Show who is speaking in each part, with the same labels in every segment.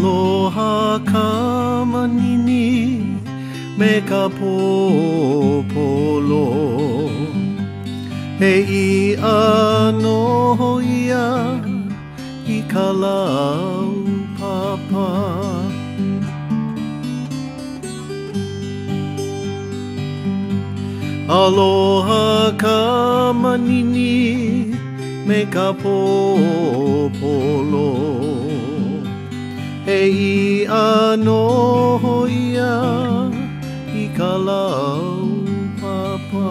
Speaker 1: Aloha ka manini me ka pōpolo. He ia noho ia I ka lau papa. Aloha ka manini me ka pōpolo. He ia noho ia I ka lau papa.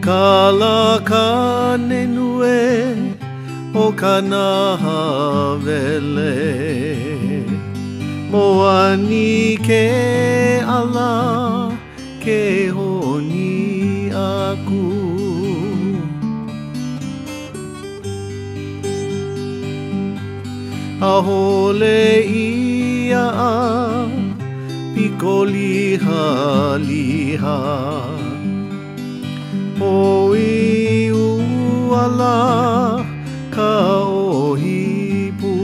Speaker 1: Kala ka nenue o ka nahawele. Moani ke ala ke honi aku. Ahole ia a piko liha liha. Oi uala ka ohipu.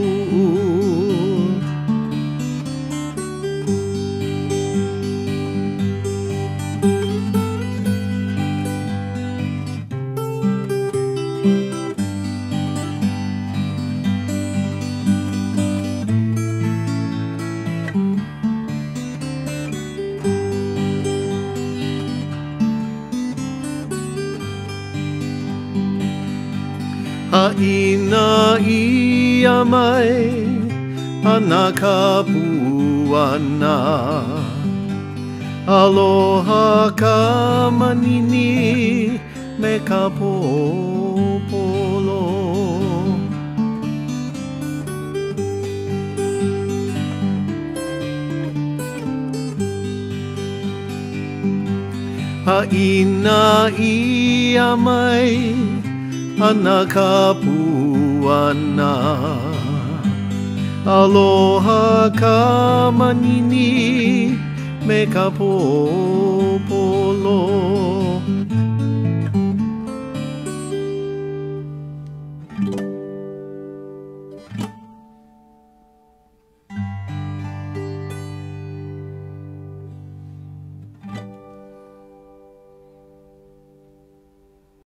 Speaker 1: Haina ia mai ana ka puana. Aloha ka manini me ka pōpolo. Haina ia mai ana ka puana. Aloha ka manini me ka pōpolo.